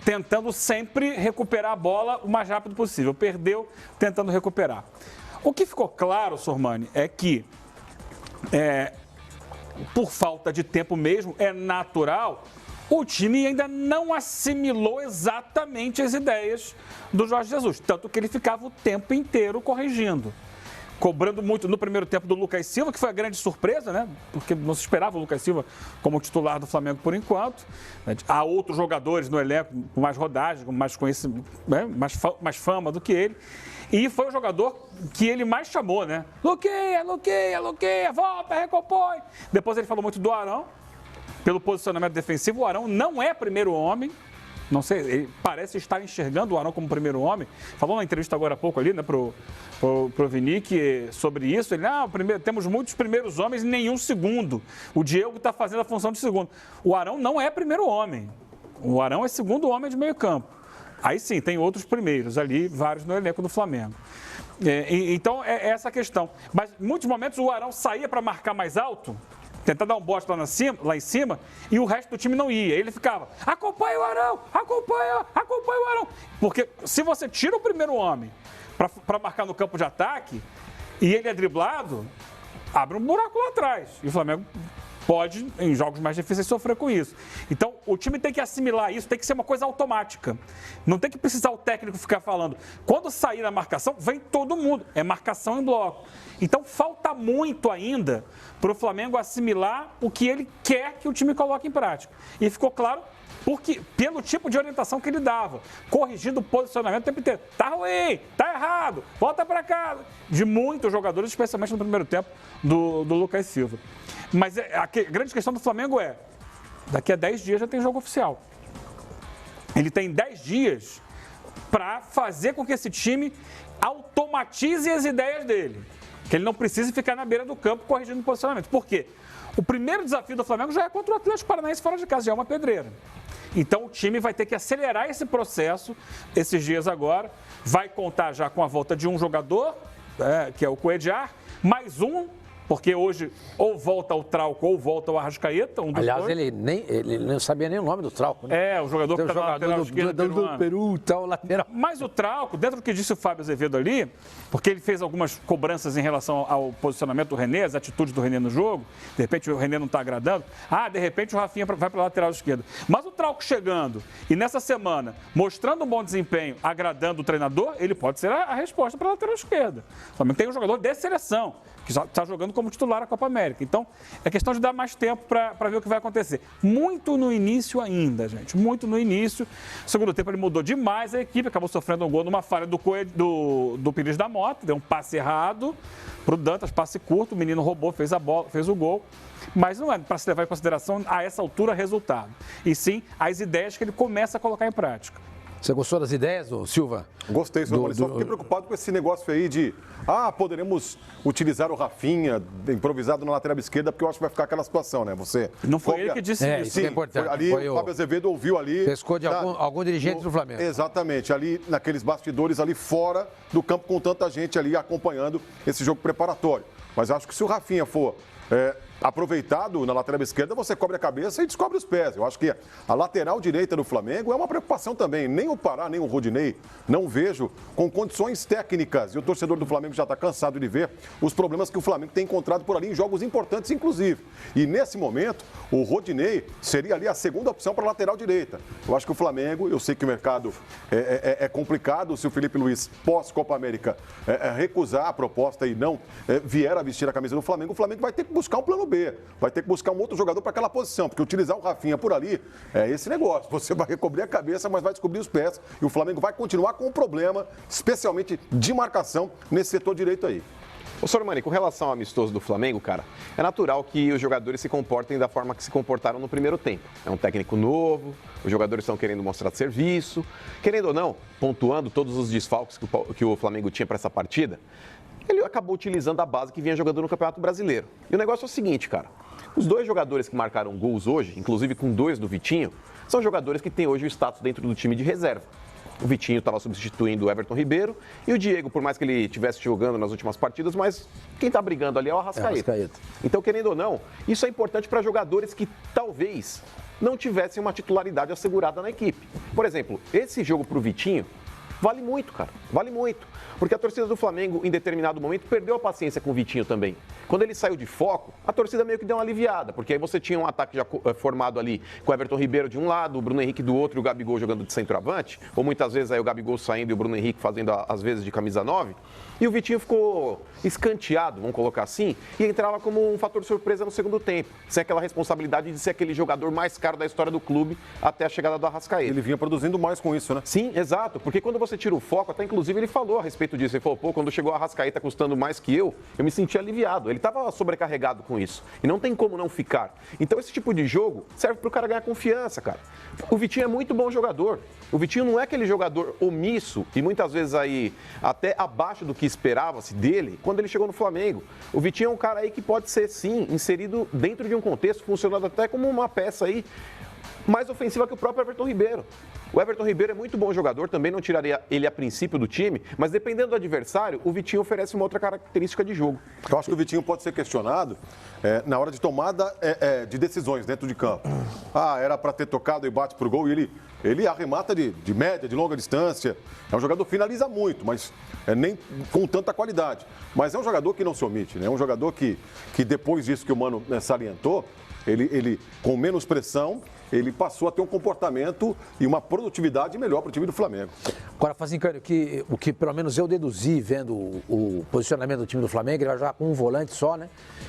tentando sempre recuperar a bola o mais rápido possível. Perdeu, tentando recuperar. O que ficou claro, Sormani, é que, por falta de tempo mesmo, é natural, o time ainda não assimilou exatamente as ideias do Jorge Jesus. Tanto que ele ficava o tempo inteiro corrigindo. Cobrando muito no primeiro tempo do Lucas Silva, que foi a grande surpresa, né? Porque não se esperava o Lucas Silva como titular do Flamengo por enquanto. Há outros jogadores no elenco com mais rodagem, com mais conhecimento, né? mais fama do que ele. E foi o jogador que ele mais chamou, né? Luqueia, volta, recompõe. Depois ele falou muito do Arão, pelo posicionamento defensivo. O Arão não é primeiro homem. Não sei, ele parece estar enxergando o Arão como primeiro homem. Falou na entrevista agora há pouco ali, né, pro Vinick sobre isso. Ele, temos muitos primeiros homens e nenhum segundo. O Diego está fazendo a função de segundo. O Arão não é primeiro homem. O Arão é segundo homem de meio campo. Aí sim, tem outros primeiros ali, vários no elenco do Flamengo. Então, é essa a questão. Mas em muitos momentos o Arão saía para marcar mais alto, tentar dar um bote lá em cima, e o resto do time não ia. Ele ficava, acompanha o Arão, acompanha o Arão. Porque se você tira o primeiro homem para marcar no campo de ataque, e ele é driblado, abre um buraco lá atrás. E o Flamengo pode, em jogos mais difíceis, sofrer com isso. Então, o time tem que assimilar isso, tem que ser uma coisa automática. Não tem que precisar o técnico ficar falando. Quando sair da marcação, vem todo mundo. É marcação em bloco. Então, falta muito ainda para o Flamengo assimilar o que ele quer que o time coloque em prática. E ficou claro pelo tipo de orientação que ele dava, corrigindo o posicionamento o tempo inteiro. Tá ruim, tá errado, volta para cá. De muitos jogadores, especialmente no primeiro tempo do Lucas Silva. Mas a grande questão do Flamengo é, daqui a 10 dias já tem jogo oficial. Ele tem 10 dias para fazer com que esse time automatize as ideias dele. Que ele não precise ficar na beira do campo corrigindo o posicionamento. Por quê? O primeiro desafio do Flamengo já é contra o Atlético Paranaense fora de casa, já é uma pedreira. Então o time vai ter que acelerar esse processo esses dias agora. Vai contar já com a volta de um jogador, que é o Cuéllar, mais um, porque hoje ou volta o Trauco ou volta o Arrascaeta. Aliás, ele não sabia nem o nome do Trauco, né? O jogador que está na lateral esquerda do Peru, tal, lateral. Mas o Trauco, dentro do que disse o Fábio Azevedo ali, porque ele fez algumas cobranças em relação ao posicionamento do René, as atitudes do René no jogo, de repente o René não está agradando, de repente o Rafinha vai para a lateral esquerda. Mas o Trauco chegando e nessa semana mostrando um bom desempenho, agradando o treinador, ele pode ser a resposta para a lateral esquerda. Também tem um jogador de seleção, que já está jogando como titular a Copa América. Então, é questão de dar mais tempo para ver o que vai acontecer. Muito no início ainda, gente. Muito no início. No segundo tempo ele mudou demais a equipe, acabou sofrendo um gol numa falha do Pires da Mota, deu um passe errado para o Dantas, passe curto, o menino roubou, fez a bola, fez o gol. Mas não é para se levar em consideração a essa altura resultado. E sim as ideias que ele começa a colocar em prática. Você gostou das ideias, Silva? Gostei, senhor. Só fiquei preocupado com esse negócio aí de poderemos utilizar o Rafinha improvisado na lateral esquerda, porque eu acho que vai ficar aquela situação, né? Não foi ele que disse isso. Isso é importante. Ali o Fábio Azevedo ouviu ali. Pescou de algum dirigente do Flamengo. Exatamente, ali naqueles bastidores ali fora do campo com tanta gente ali acompanhando esse jogo preparatório. Mas eu acho que se o Rafinha for aproveitado na lateral esquerda, você cobre a cabeça e descobre os pés. Eu acho que a lateral direita do Flamengo é uma preocupação também. Nem o Pará, nem o Rodinei, não vejo com condições técnicas. E o torcedor do Flamengo já está cansado de ver os problemas que o Flamengo tem encontrado por ali em jogos importantes, inclusive. E nesse momento, o Rodinei seria ali a segunda opção para a lateral direita. Eu acho que o Flamengo, eu sei que o mercado é complicado se o Felipe Luiz, pós-Copa América, recusar a proposta e não vier a vestir a camisa do Flamengo, o Flamengo vai ter que buscar um plano B. Vai ter que buscar um outro jogador para aquela posição, porque utilizar o Rafinha por ali é esse negócio. Você vai recobrir a cabeça, mas vai descobrir os pés. E o Flamengo vai continuar com um problema, especialmente de marcação, nesse setor direito aí. Ô, Sormani, com relação ao amistoso do Flamengo, cara, é natural que os jogadores se comportem da forma que se comportaram no primeiro tempo. É um técnico novo, os jogadores estão querendo mostrar serviço. Querendo ou não, pontuando todos os desfalques que o Flamengo tinha para essa partida, ele acabou utilizando a base que vinha jogando no Campeonato Brasileiro. E o negócio é o seguinte, cara. Os dois jogadores que marcaram gols hoje, inclusive com 2 do Vitinho, são jogadores que têm hoje o status dentro do time de reserva. O Vitinho estava substituindo o Everton Ribeiro e o Diego, por mais que ele estivesse jogando nas últimas partidas, mas quem está brigando ali é o Arrascaeta. Então, querendo ou não, isso é importante para jogadores que talvez não tivessem uma titularidade assegurada na equipe. Por exemplo, esse jogo para o Vitinho vale muito, cara, vale muito. Porque a torcida do Flamengo, em determinado momento, perdeu a paciência com o Vitinho também. Quando ele saiu de foco, a torcida meio que deu uma aliviada, porque aí você tinha um ataque já formado ali com o Everton Ribeiro de um lado, o Bruno Henrique do outro e o Gabigol jogando de centroavante, ou muitas vezes aí o Gabigol saindo e o Bruno Henrique fazendo às vezes de camisa 9, e o Vitinho ficou escanteado, vamos colocar assim, e entrava como um fator surpresa no segundo tempo, sem aquela responsabilidade de ser aquele jogador mais caro da história do clube até a chegada do Arrascaeta. Ele vinha produzindo mais com isso, né? Sim, exato, porque quando você tira o foco, até inclusive ele falou a respeito disso, ele falou, pô, quando chegou a Arrascaeta custando mais que eu me senti aliviado, ele estava sobrecarregado com isso, e não tem como não ficar. Então esse tipo de jogo serve para o cara ganhar confiança, cara. O Vitinho é muito bom jogador, o Vitinho não é aquele jogador omisso, e muitas vezes aí até abaixo do que esperava-se dele, quando ele chegou no Flamengo. O Vitinho é um cara aí que pode ser, sim, inserido dentro de um contexto, funcionando até como uma peça aí mais ofensiva que o próprio Everton Ribeiro. O Everton Ribeiro é muito bom jogador, também não tiraria ele a princípio do time, mas dependendo do adversário, o Vitinho oferece uma outra característica de jogo. Eu acho que o Vitinho pode ser questionado na hora de tomada de decisões dentro de campo. Era para ter tocado e bate pro gol e ele arremata de média, de longa distância. É um jogador que finaliza muito, mas nem com tanta qualidade. Mas é um jogador que não se omite, né? É um jogador que depois disso que o Mano salientou, ele com menos pressão, ele passou a ter um comportamento e uma produtividade melhor para o time do Flamengo. Agora, Fazincani, o que pelo menos eu deduzi vendo o posicionamento do time do Flamengo, ele vai jogar com um volante só, né?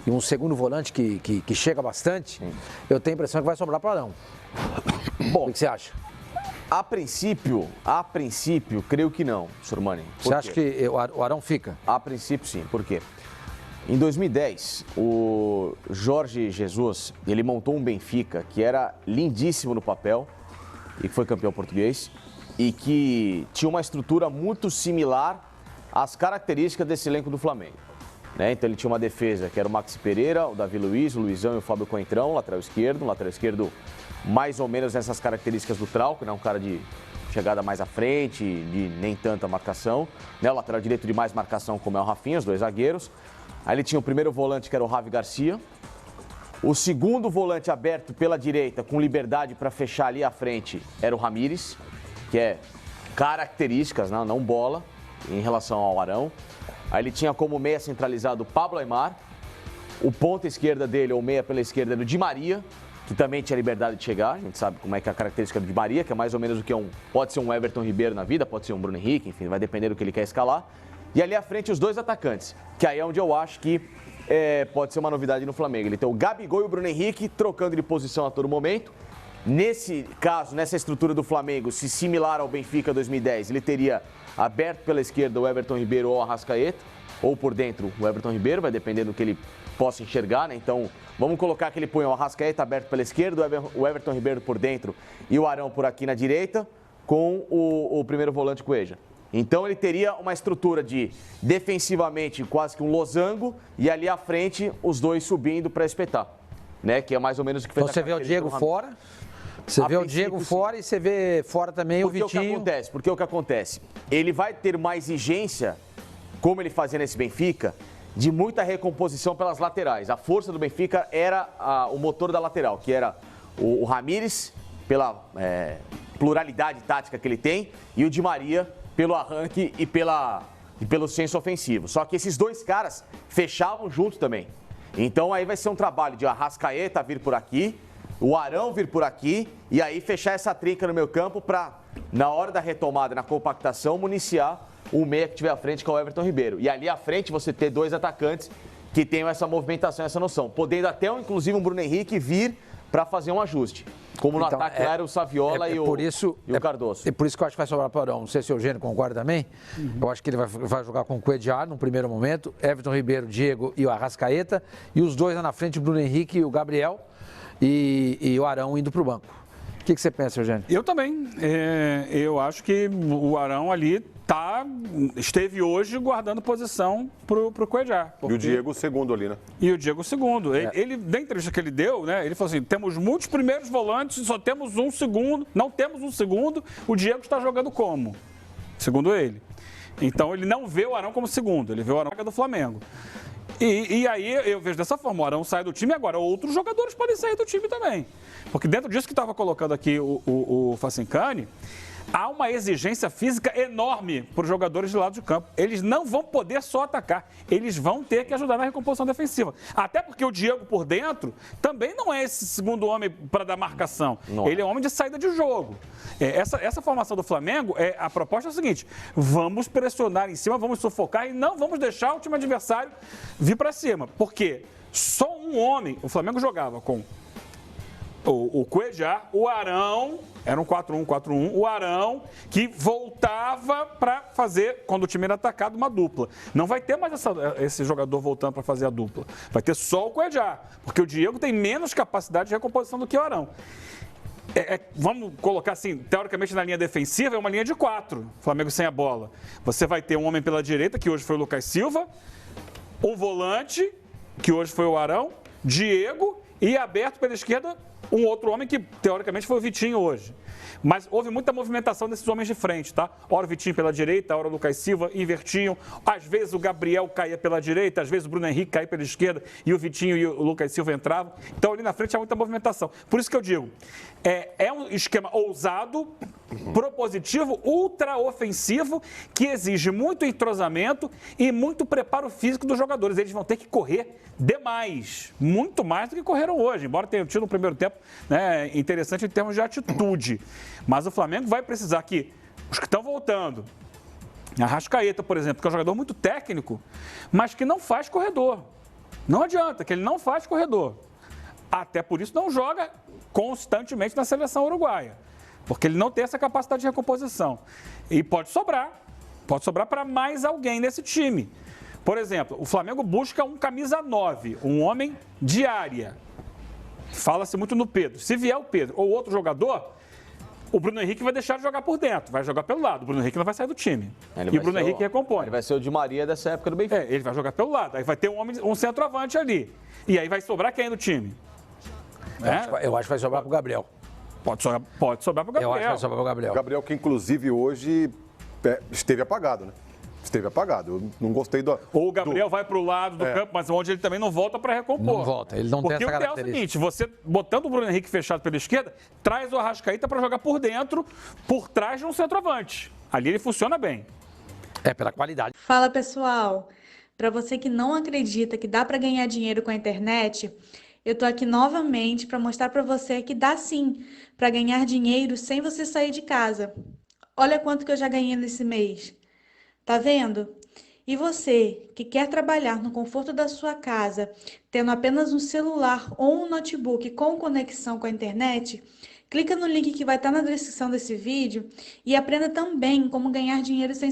E um segundo volante que chega bastante. Sim. Eu tenho a impressão que vai sobrar para o Arão. Bom, o que você acha? A princípio, creio que não, Sormani. Você acha que o Arão fica? A princípio, sim. Por quê? Em 2010, o Jorge Jesus, ele montou um Benfica que era lindíssimo no papel e que foi campeão português e que tinha uma estrutura muito similar às características desse elenco do Flamengo. Né? Então ele tinha uma defesa que era o Maxi Pereira, o Davi Luiz, o Luizão e o Fábio Coentrão, lateral esquerdo mais ou menos nessas características do Trauco, né? Um cara de chegada mais à frente, de nem tanta marcação, né? O lateral direito de mais marcação como é o Rafinha, os dois zagueiros. Aí ele tinha o primeiro volante, que era o Javi Garcia. O segundo volante aberto pela direita, com liberdade para fechar ali à frente, era o Ramires, que é características, não bola, em relação ao Arão. Aí ele tinha como meia centralizado o Pablo Aimar. O ponta esquerda dele, ou meia pela esquerda, era o Di Maria, que também tinha liberdade de chegar. A gente sabe como é que é a característica do Di Maria, que é mais ou menos o que pode ser um Everton Ribeiro na vida, pode ser um Bruno Henrique, enfim, vai depender do que ele quer escalar. E ali à frente os dois atacantes, que aí é onde eu acho que pode ser uma novidade no Flamengo. Ele tem o Gabigol e o Bruno Henrique trocando de posição a todo momento. Nesse caso, nessa estrutura do Flamengo, se similar ao Benfica 2010, ele teria aberto pela esquerda o Everton Ribeiro ou o Arrascaeta, ou por dentro o Everton Ribeiro, vai depender do que ele possa enxergar, né? Então, vamos colocar que ele põe o Arrascaeta aberto pela esquerda, o Everton Ribeiro por dentro e o Arão por aqui na direita, com o primeiro volante Cueja. Então ele teria uma estrutura de defensivamente quase que um losango e ali à frente os dois subindo para espetar, né? Que é mais ou menos o que fez. Então você vê o Diego fora, você vê o Diego fora e você vê fora também o Vitinho. Porque o que acontece? Ele vai ter uma exigência, como ele fazia nesse Benfica, de muita recomposição pelas laterais. A força do Benfica era o motor da lateral, que era o Ramires, pela pluralidade tática que ele tem, e o Di Maria pelo arranque e pelo senso ofensivo. Só que esses dois caras fechavam junto também. Então aí vai ser um trabalho de Arrascaeta vir por aqui, o Arão vir por aqui e aí fechar essa trinca no meio campo para, na hora da retomada, na compactação, municiar o meia que tiver à frente, que é o Everton Ribeiro. E ali à frente você ter dois atacantes que tenham essa movimentação, essa noção. Podendo até, inclusive, um Bruno Henrique vir para fazer um ajuste. Como no ataque lá era o Saviola e o Cardoso. É por isso que eu acho que vai sobrar para o Arão. Não sei se o Eugênio concorda também. Eu acho que ele vai jogar com o Cuejar no primeiro momento, Everton Ribeiro, Diego e o Arrascaeta. E os dois lá na frente, o Bruno Henrique e o Gabriel. E o Arão indo para o banco. O que você pensa, Eugênio? Eu também. Eu acho que o Arão ali esteve hoje guardando posição pro Cuejar. E o Diego segundo ali, né? E o Diego segundo. Ele, da entrevista que ele deu, né? Ele falou assim, temos muitos primeiros volantes, só temos um segundo, não temos um segundo, o Diego está jogando como? Segundo ele. Então ele não vê o Arão como segundo, ele vê o Arão do Flamengo. E aí eu vejo dessa forma, o Arão sai do time, agora outros jogadores podem sair do time também. Porque dentro disso que estava colocando aqui o Facincani, há uma exigência física enorme para os jogadores de lado de campo. Eles não vão poder só atacar, eles vão ter que ajudar na recomposição defensiva. Até porque o Diego por dentro também não é esse segundo homem para dar marcação. Não. Ele é homem de saída de jogo. Essa formação do Flamengo, a proposta é a seguinte: vamos pressionar em cima, vamos sufocar e não vamos deixar o time adversário vir para cima. Porque só um homem, o Flamengo jogava com o Cuéllar, o Arão, era um 4-1-4-1, o Arão, que voltava para fazer, quando o time era atacado, uma dupla. Não vai ter mais esse jogador voltando para fazer a dupla. Vai ter só o Cuéllar, porque o Diego tem menos capacidade de recomposição do que o Arão. Vamos colocar assim, teoricamente na linha defensiva é uma linha de 4, Flamengo sem a bola. Você vai ter um homem pela direita, que hoje foi o Lucas Silva, um volante, que hoje foi o Arão, Diego, e aberto pela esquerda um outro homem que, teoricamente, foi o Vitinho hoje. Mas houve muita movimentação desses homens de frente, tá? Ora o Vitinho pela direita, ora o Lucas Silva, invertiam. Às vezes o Gabriel caía pela direita, às vezes o Bruno Henrique caía pela esquerda e o Vitinho e o Lucas Silva entravam. Então ali na frente há muita movimentação. Por isso que eu digo, é um esquema ousado, propositivo, ultra ofensivo, que exige muito entrosamento e muito preparo físico dos jogadores. Eles vão ter que correr demais, muito mais do que correram hoje, embora tenham tido um primeiro tempo, né, interessante em termos de atitude. Mas o Flamengo vai precisar que os que estão voltando, Arrascaeta, por exemplo, que é um jogador muito técnico, mas que não faz corredor. Não adianta, que ele não faz corredor. Até por isso não joga constantemente na seleção uruguaia, porque ele não tem essa capacidade de recomposição. E pode sobrar para mais alguém nesse time. Por exemplo, o Flamengo busca um camisa 9, um homem de área. Fala-se muito no Pedro. Se vier o Pedro ou outro jogador, o Bruno Henrique vai deixar de jogar por dentro, vai jogar pelo lado. O Bruno Henrique não vai sair do time. E o Bruno Henrique recompõe. Ele vai ser o Di Maria dessa época do Benfica. Ele vai jogar pelo lado. Aí vai ter um centroavante ali. E aí vai sobrar quem no time? Eu acho que vai sobrar para o Gabriel. Pode sobrar para o Gabriel. Eu acho que vai sobrar para o Gabriel. O Gabriel, que inclusive hoje esteve apagado, né? Esteve apagado. Eu não gostei do. Ou o Gabriel vai para o lado do campo, mas onde ele também não volta para recompor. Não volta, ele não tem essa característica. Porque o ideal é o seguinte: você botando o Bruno Henrique fechado pela esquerda, traz o Arrascaeta para jogar por dentro, por trás de um centroavante. Ali ele funciona bem. Pela qualidade. Fala, pessoal. Para você que não acredita que dá para ganhar dinheiro com a internet, eu tô aqui novamente para mostrar para você que dá sim para ganhar dinheiro sem você sair de casa. Olha quanto que eu já ganhei nesse mês. Tá vendo? E você que quer trabalhar no conforto da sua casa, tendo apenas um celular ou um notebook com conexão com a internet, clica no link que vai estar na descrição desse vídeo e aprenda também como ganhar dinheiro sem